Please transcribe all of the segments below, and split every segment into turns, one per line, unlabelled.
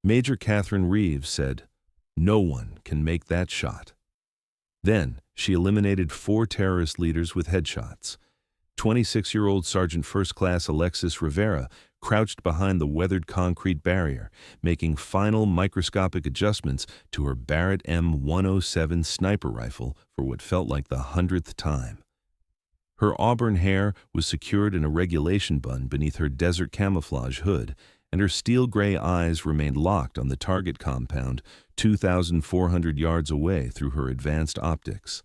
Major Catherine Reeves said, "No one can make that shot." Then, she eliminated 4 terrorist leaders with headshots. 26-year-old Sergeant First Class Alexis Rivera crouched behind the weathered concrete barrier, making final microscopic adjustments to her Barrett M107 sniper rifle for what felt like the 100th time. Her auburn hair was secured in a regulation bun beneath her desert camouflage hood, and her steel-gray eyes remained locked on the target compound 2,400 yards away through her advanced optics.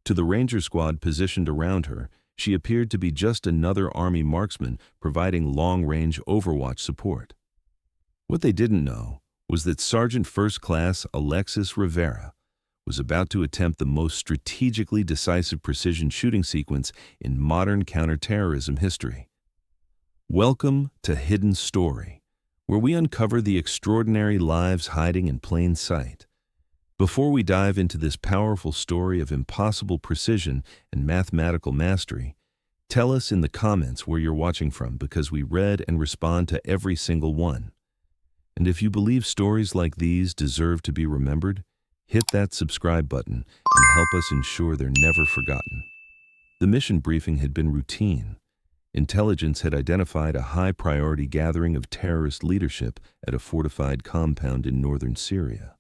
To the Ranger squad positioned around her, she appeared to be just another Army marksman providing long-range overwatch support. What they didn't know was that Sergeant First Class Alexis Rivera was about to attempt the most strategically decisive precision shooting sequence in modern counterterrorism history. Welcome to Hidden Story, where we uncover the extraordinary lives hiding in plain sight. Before we dive into this powerful story of impossible precision and mathematical mastery, tell us in the comments where you're watching from, because we read and respond to every single one. And if you believe stories like these deserve to be remembered, hit that subscribe button and help us ensure they're never forgotten. The mission briefing had been routine. Intelligence had identified a high-priority gathering of terrorist leadership at a fortified compound in northern Syria.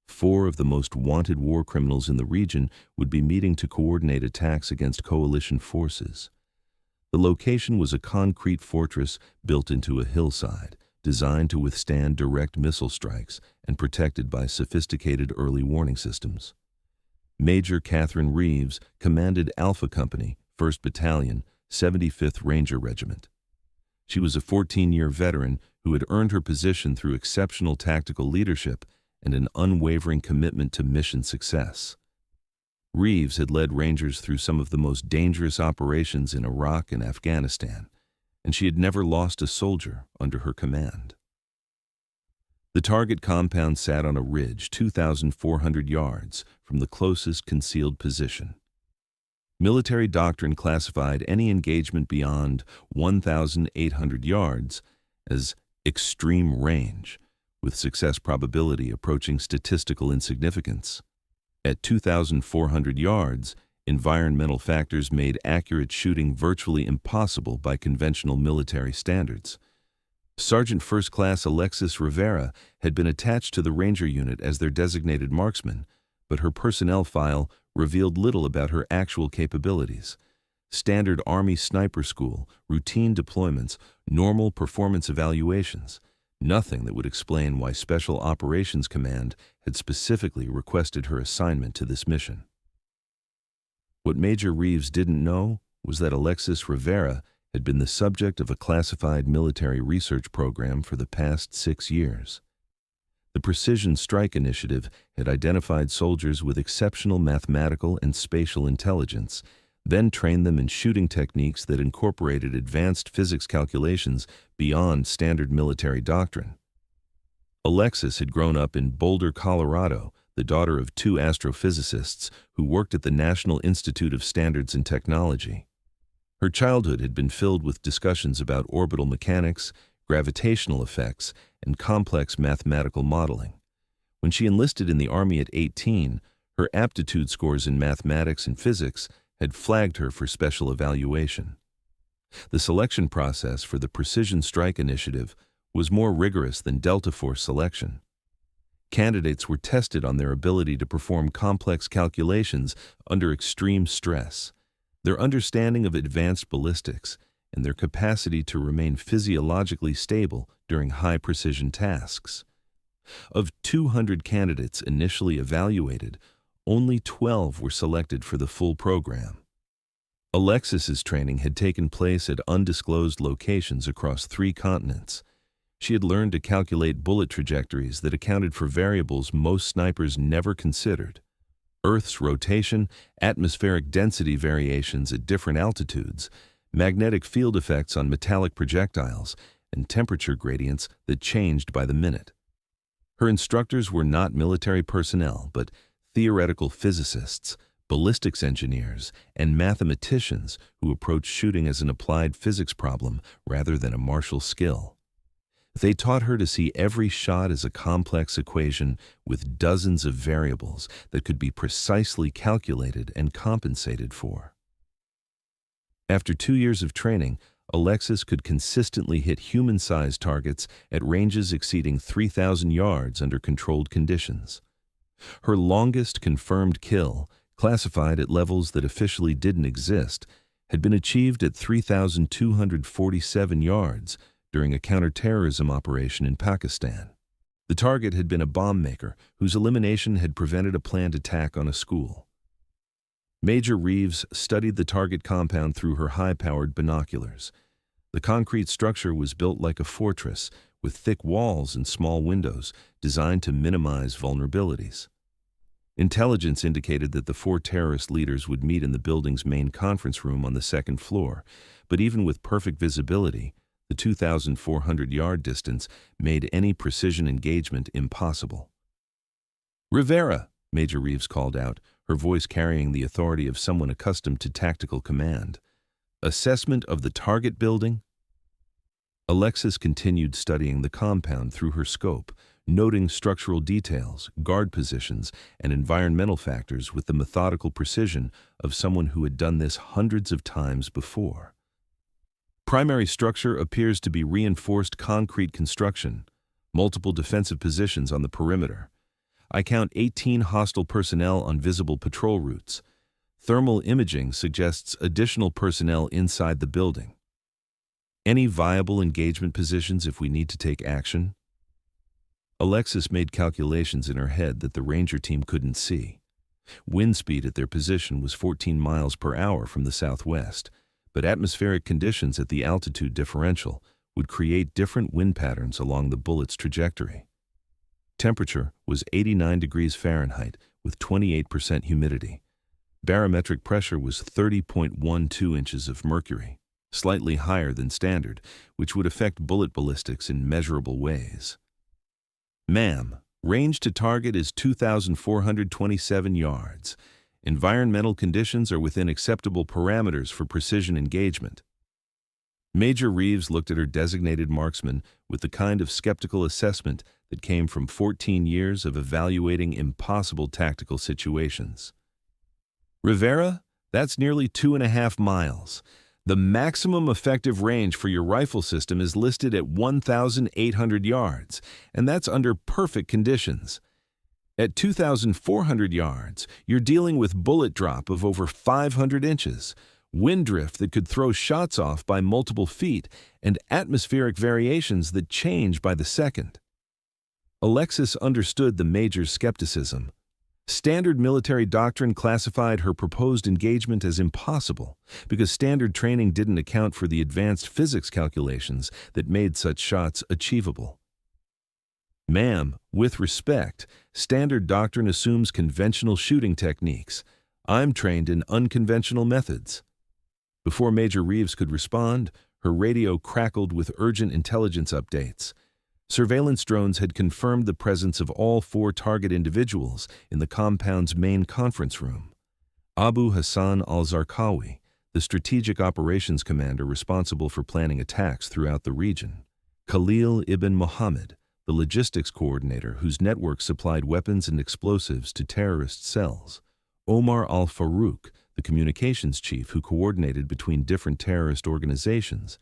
4 of the most wanted war criminals in the region would be meeting to coordinate attacks against coalition forces. The location was a concrete fortress built into a hillside, designed to withstand direct missile strikes and protected by sophisticated early warning systems. Major Catherine Reeves commanded Alpha Company, 1st Battalion, 75th Ranger Regiment. She was a 14-year veteran who had earned her position through exceptional tactical leadership and an unwavering commitment to mission success. Reeves had led Rangers through some of the most dangerous operations in Iraq and Afghanistan, and she had never lost a soldier under her command. The target compound sat on a ridge 2,400 yards from the closest concealed position. Military doctrine classified any engagement beyond 1,800 yards as extreme range, with success probability approaching statistical insignificance. At 2,400 yards, environmental factors made accurate shooting virtually impossible by conventional military standards. Sergeant First Class Alexis Rivera had been attached to the Ranger unit as their designated marksman, but her personnel file revealed little about her actual capabilities. Standard Army sniper school, routine deployments, normal performance evaluations. Nothing that would explain why Special Operations Command had specifically requested her assignment to this mission. What Major Reeves didn't know was that Alexis Rivera had been the subject of a classified military research program for the past 6 years. The Precision Strike Initiative had identified soldiers with exceptional mathematical and spatial intelligence, then trained them in shooting techniques that incorporated advanced physics calculations beyond standard military doctrine. Alexis had grown up in Boulder, Colorado, the daughter of 2 astrophysicists who worked at the National Institute of Standards and Technology. Her childhood had been filled with discussions about orbital mechanics, gravitational effects, and complex mathematical modeling. When she enlisted in the Army at 18, her aptitude scores in mathematics and physics had flagged her for special evaluation. The selection process for the Precision Strike Initiative was more rigorous than Delta Force selection. Candidates were tested on their ability to perform complex calculations under extreme stress, their understanding of advanced ballistics, and their capacity to remain physiologically stable during high-precision tasks. Of 200 candidates initially evaluated, only 12 were selected for the full program. Alexis's training had taken place at undisclosed locations across 3 continents. She had learned to calculate bullet trajectories that accounted for variables most snipers never considered: Earth's rotation, atmospheric density variations at different altitudes, magnetic field effects on metallic projectiles, and temperature gradients that changed by the minute. Her instructors were not military personnel, but theoretical physicists, ballistics engineers, and mathematicians who approached shooting as an applied physics problem rather than a martial skill. They taught her to see every shot as a complex equation with dozens of variables that could be precisely calculated and compensated for. After 2 years of training, Alexis could consistently hit human-sized targets at ranges exceeding 3,000 yards under controlled conditions. Her longest confirmed kill, classified at levels that officially didn't exist, had been achieved at 3,247 yards during a counterterrorism operation in Pakistan. The target had been a bomb maker whose elimination had prevented a planned attack on a school. Major Reeves studied the target compound through her high-powered binoculars. The concrete structure was built like a fortress, with thick walls and small windows designed to minimize vulnerabilities. Intelligence indicated that the 4 terrorist leaders would meet in the building's main conference room on the 2nd floor, but even with perfect visibility, the 2,400-yard distance made any precision engagement impossible. "Rivera," Major Reeves called out, her voice carrying the authority of someone accustomed to tactical command. "Assessment of the target building?" Alexis continued studying the compound through her scope, noting structural details, guard positions, and environmental factors with the methodical precision of someone who had done this hundreds of times before. Primary structure appears to be reinforced concrete construction, multiple defensive positions on the perimeter. I count 18 hostile personnel on visible patrol routes. Thermal imaging suggests additional personnel inside the building. Any viable engagement positions if we need to take action? Alexis made calculations in her head that the Ranger team couldn't see. Wind speed at their position was 14 miles per hour from the southwest, but atmospheric conditions at the altitude differential would create different wind patterns along the bullet's trajectory. Temperature was 89 degrees Fahrenheit with 28% humidity. Barometric pressure was 30.12 inches of mercury, slightly higher than standard, which would affect bullet ballistics in measurable ways. "Ma'am, range to target is 2,427 yards. Environmental conditions are within acceptable parameters for precision engagement." Major Reeves looked at her designated marksman with the kind of skeptical assessment that came from 14 years of evaluating impossible tactical situations. "Rivera, that's nearly 2.5 miles. The maximum effective range for your rifle system is listed at 1,800 yards, and that's under perfect conditions. At 2,400 yards, you're dealing with bullet drop of over 500 inches, wind drift that could throw shots off by multiple feet, and atmospheric variations that change by the second." Alexis understood the Major's skepticism. Standard military doctrine classified her proposed engagement as impossible because standard training didn't account for the advanced physics calculations that made such shots achievable. "Ma'am, with respect, standard doctrine assumes conventional shooting techniques. I'm trained in unconventional methods." Before Major Reeves could respond, her radio crackled with urgent intelligence updates. Surveillance drones had confirmed the presence of all 4 target individuals in the compound's main conference room. Abu Hassan al-Zarqawi, the strategic operations commander responsible for planning attacks throughout the region. Khalil ibn Muhammad, the logistics coordinator whose network supplied weapons and explosives to terrorist cells. Omar al-Faruq, the communications chief who coordinated between different terrorist organizations.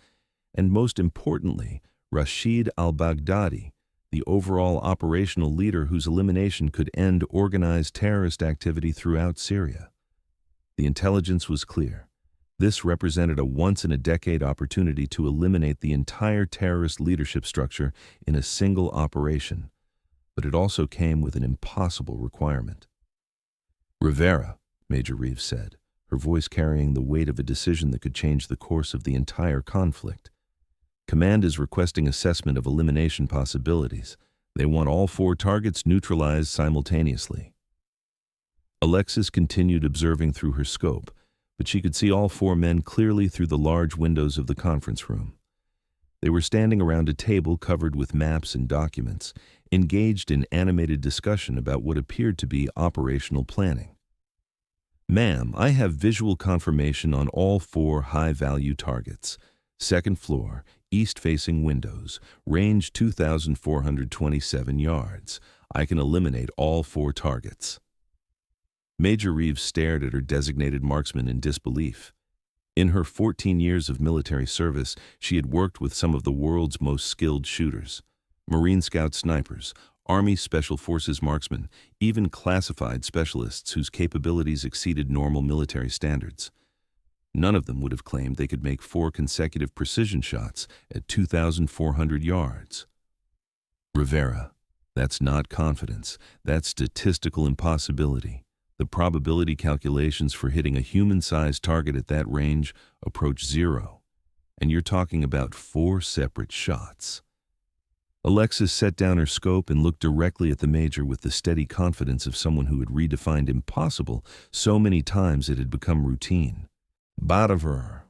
And most importantly, Rashid al-Baghdadi, the overall operational leader whose elimination could end organized terrorist activity throughout Syria. The intelligence was clear. This represented a once-in-a-decade opportunity to eliminate the entire terrorist leadership structure in a single operation, but it also came with an impossible requirement. "Rivera," Major Reeves said, her voice carrying the weight of a decision that could change the course of the entire conflict. "Command is requesting assessment of elimination possibilities. They want all 4 targets neutralized simultaneously." Alexis continued observing through her scope, but she could see all 4 men clearly through the large windows of the conference room. They were standing around a table covered with maps and documents, engaged in animated discussion about what appeared to be operational planning. "Ma'am, I have visual confirmation on all 4 high-value targets. second floor, east-facing windows, range 2,427 yards. I can eliminate all 4 targets. Major Reeves stared at her designated marksman in disbelief. In her 14 years of military service, she had worked with some of the world's most skilled shooters: Marine Scout snipers, Army Special Forces marksmen, even classified specialists whose capabilities exceeded normal military standards. None of them would have claimed they could make 4 consecutive precision shots at 2,400 yards. Rivera, that's not confidence, that's statistical impossibility. The probability calculations for hitting a human-sized target at that range approach 0, and you're talking about 4 separate shots. Alexis set down her scope and looked directly at the Major with the steady confidence of someone who had redefined impossible so many times it had become routine. Badaver.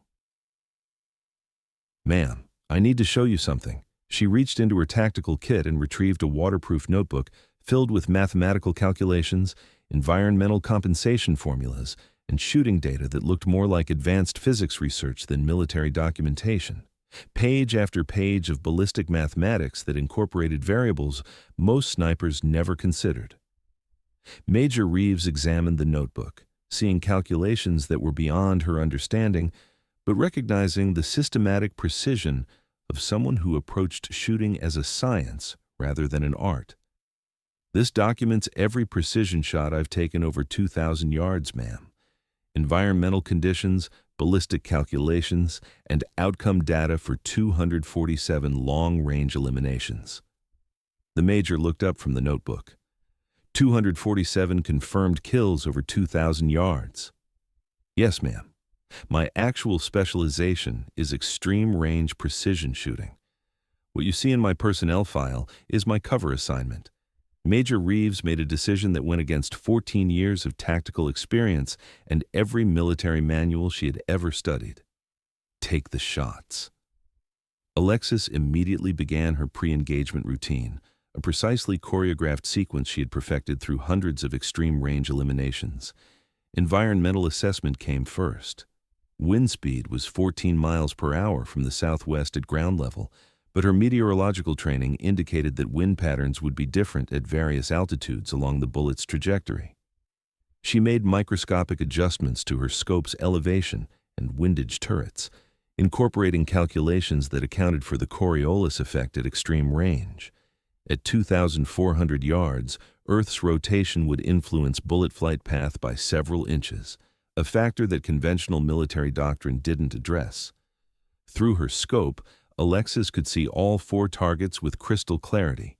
Ma'am, I need to show you something. She reached into her tactical kit and retrieved a waterproof notebook filled with mathematical calculations, environmental compensation formulas, and shooting data that looked more like advanced physics research than military documentation. Page after page of ballistic mathematics that incorporated variables most snipers never considered. Major Reeves examined the notebook, seeing calculations that were beyond her understanding, but recognizing the systematic precision of someone who approached shooting as a science rather than an art. This documents every precision shot I've taken over 2,000 yards, ma'am. Environmental conditions, ballistic calculations, and outcome data for 247 long-range eliminations. The Major looked up from the notebook. 247 confirmed kills over 2,000 yards. Yes, ma'am. My actual specialization is extreme-range precision shooting. What you see in my personnel file is my cover assignment. Major Reeves made a decision that went against 14 years of tactical experience and every military manual she had ever studied. Take the shots. Alexis immediately began her pre-engagement routine, a precisely choreographed sequence she had perfected through hundreds of extreme-range eliminations. Environmental assessment came first. Wind speed was 14 miles per hour from the southwest at ground level, but her meteorological training indicated that wind patterns would be different at various altitudes along the bullet's trajectory. She made microscopic adjustments to her scope's elevation and windage turrets, incorporating calculations that accounted for the Coriolis effect at extreme range. At 2,400 yards, Earth's rotation would influence bullet flight path by several inches, a factor that conventional military doctrine didn't address. Through her scope, Alexis could see all 4 targets with crystal clarity.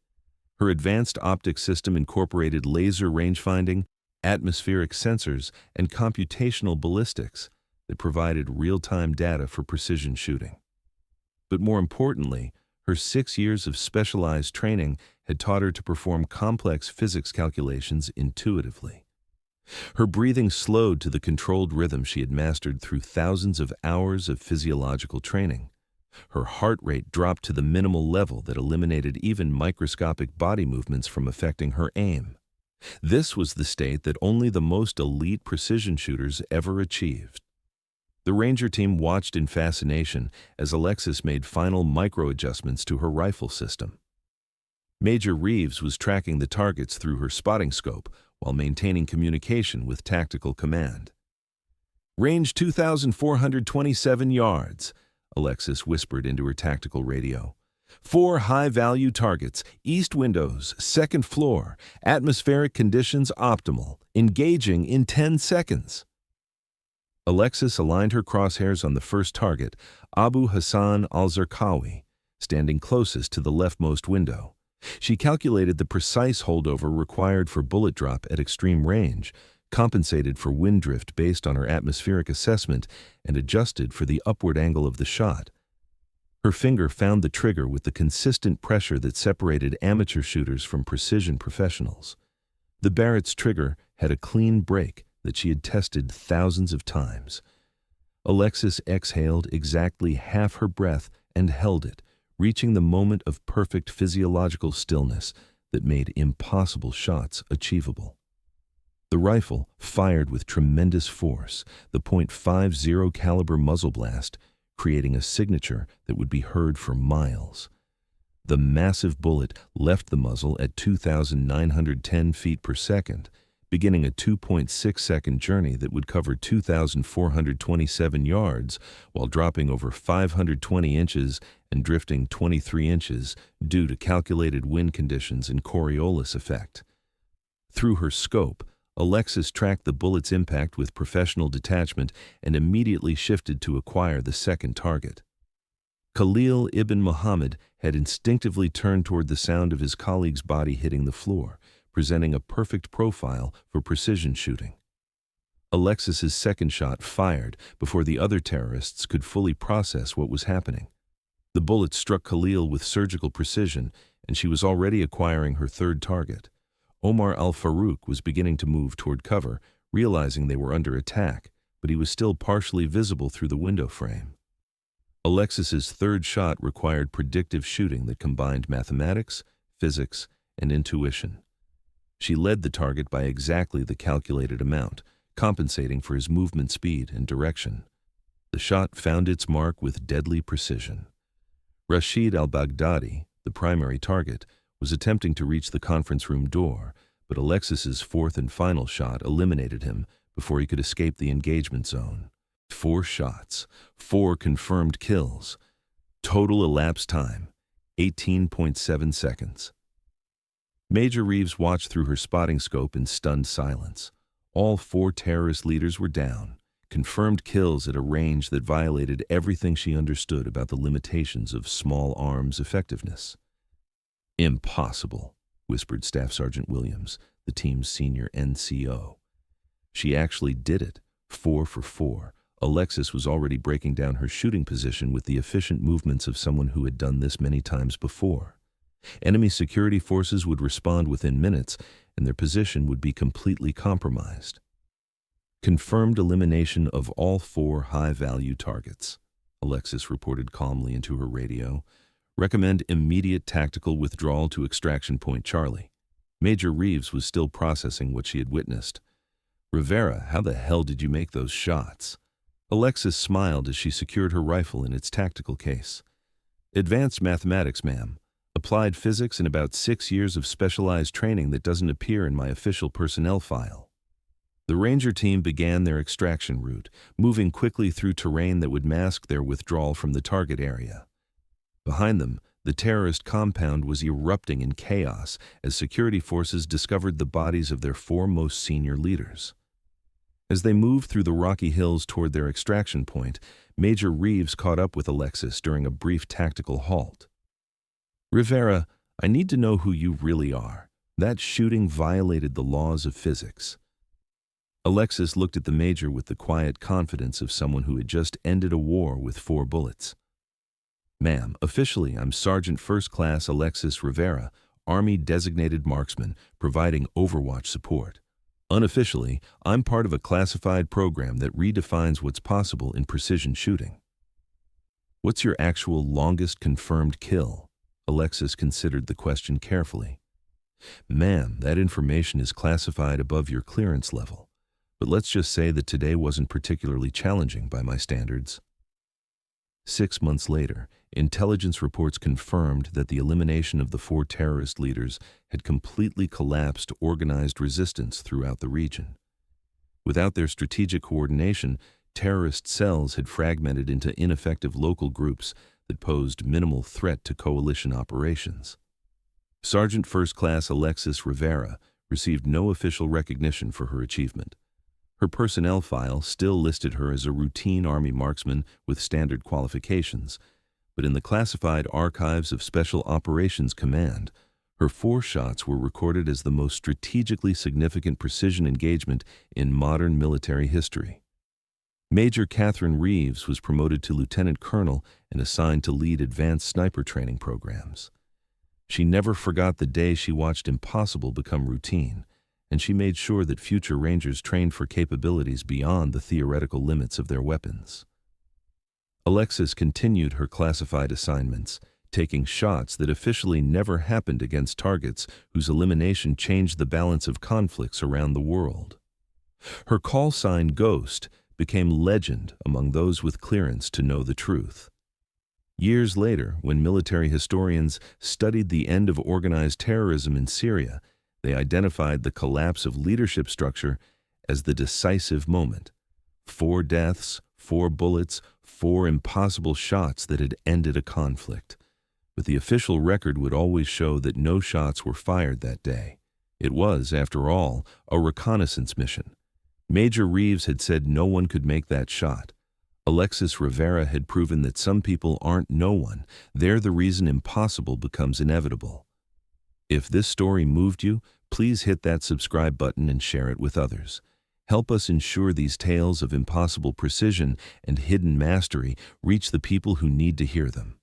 Her advanced optics system incorporated laser rangefinding, atmospheric sensors, and computational ballistics that provided real-time data for precision shooting. But more importantly, her 6 years of specialized training had taught her to perform complex physics calculations intuitively. Her breathing slowed to the controlled rhythm she had mastered through thousands of hours of physiological training. Her heart rate dropped to the minimal level that eliminated even microscopic body movements from affecting her aim. This was the state that only the most elite precision shooters ever achieved. The Ranger team watched in fascination as Alexis made final micro-adjustments to her rifle system. Major Reeves was tracking the targets through her spotting scope while maintaining communication with tactical command. Range 2,427 yards. Alexis whispered into her tactical radio. 4 high-value targets, east windows, second floor, atmospheric conditions optimal, engaging in 10 seconds. Alexis aligned her crosshairs on the first target, Abu Hassan al-Zarqawi, standing closest to the leftmost window. She calculated the precise holdover required for bullet drop at extreme range, compensated for wind drift based on her atmospheric assessment, and adjusted for the upward angle of the shot. Her finger found the trigger with the consistent pressure that separated amateur shooters from precision professionals. The Barrett's trigger had a clean break that she had tested thousands of times. Alexis exhaled exactly half her breath and held it, reaching the moment of perfect physiological stillness that made impossible shots achievable. The rifle fired with tremendous force. The .50 caliber muzzle blast creating a signature that would be heard for miles. The massive bullet left the muzzle at 2,910 feet per second, beginning a 2.6-second journey that would cover 2,427 yards while dropping over 520 inches and drifting 23 inches due to calculated wind conditions and Coriolis effect. Through her scope, Alexis tracked the bullet's impact with professional detachment and immediately shifted to acquire the second target. Khalil ibn Muhammad had instinctively turned toward the sound of his colleague's body hitting the floor, presenting a perfect profile for precision shooting. Alexis's second shot fired before the other terrorists could fully process what was happening. The bullet struck Khalil with surgical precision, and she was already acquiring her third target. Omar al-Faruq was beginning to move toward cover, realizing they were under attack, but he was still partially visible through the window frame. Alexis's third shot required predictive shooting that combined mathematics, physics, and intuition. She led the target by exactly the calculated amount, compensating for his movement speed and direction. The shot found its mark with deadly precision. Rashid al-Baghdadi, the primary target, was attempting to reach the conference room door, but Alexis's fourth and final shot eliminated him before he could escape the engagement zone. 4 shots, 4 confirmed kills. Total elapsed time, 18.7 seconds. Major Reeves watched through her spotting scope in stunned silence. All 4 terrorist leaders were down, confirmed kills at a range that violated everything she understood about the limitations of small arms effectiveness. "Impossible," whispered Staff Sergeant Williams, the team's senior NCO. She actually did it, 4 for 4. Alexis was already breaking down her shooting position with the efficient movements of someone who had done this many times before. Enemy security forces would respond within minutes, and their position would be completely compromised. Confirmed elimination of all 4 high-value targets, Alexis reported calmly into her radio. Recommend immediate tactical withdrawal to Extraction Point Charlie. Major Reeves was still processing what she had witnessed. "Rivera, how the hell did you make those shots?" Alexis smiled as she secured her rifle in its tactical case. "Advanced mathematics, ma'am. Applied physics and about 6 years of specialized training that doesn't appear in my official personnel file." The Ranger team began their extraction route, moving quickly through terrain that would mask their withdrawal from the target area. Behind them, the terrorist compound was erupting in chaos as security forces discovered the bodies of their 4 most senior leaders. As they moved through the rocky hills toward their extraction point, Major Reeves caught up with Alexis during a brief tactical halt. "Rivera, I need to know who you really are. That shooting violated the laws of physics." Alexis looked at the Major with the quiet confidence of someone who had just ended a war with 4 bullets. "Ma'am, officially I'm Sergeant First Class Alexis Rivera, Army Designated Marksman, providing overwatch support. Unofficially, I'm part of a classified program that redefines what's possible in precision shooting." "What's your actual longest confirmed kill?" Alexis considered the question carefully. "Ma'am, that information is classified above your clearance level, but let's just say that today wasn't particularly challenging by my standards." 6 months later, intelligence reports confirmed that the elimination of the 4 terrorist leaders had completely collapsed organized resistance throughout the region. Without their strategic coordination, terrorist cells had fragmented into ineffective local groups that posed minimal threat to coalition operations. Sergeant First Class Alexis Rivera received no official recognition for her achievement. Her personnel file still listed her as a routine Army marksman with standard qualifications, but in the classified archives of Special Operations Command, her 4 shots were recorded as the most strategically significant precision engagement in modern military history. Major Catherine Reeves was promoted to lieutenant colonel and assigned to lead advanced sniper training programs. She never forgot the day she watched impossible become routine, and she made sure that future Rangers trained for capabilities beyond the theoretical limits of their weapons. Alexis continued her classified assignments, taking shots that officially never happened against targets whose elimination changed the balance of conflicts around the world. Her call sign Ghost became legend among those with clearance to know the truth. Years later, when military historians studied the end of organized terrorism in Syria, they identified the collapse of leadership structure as the decisive moment. 4 deaths, 4 bullets, 4 impossible shots that had ended a conflict. But the official record would always show that no shots were fired that day. It was, after all, a reconnaissance mission. Major Reeves had said no one could make that shot. Alexis Rivera had proven that some people aren't no one. They're the reason impossible becomes inevitable. If this story moved you, please hit that subscribe button and share it with others. Help us ensure these tales of impossible precision and hidden mastery reach the people who need to hear them.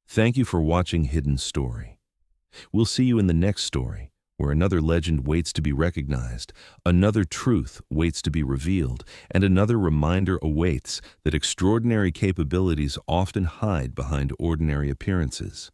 Thank you for watching Hidden Story. We'll see you in the next story, where another legend waits to be recognized, another truth waits to be revealed, and another reminder awaits that extraordinary capabilities often hide behind ordinary appearances.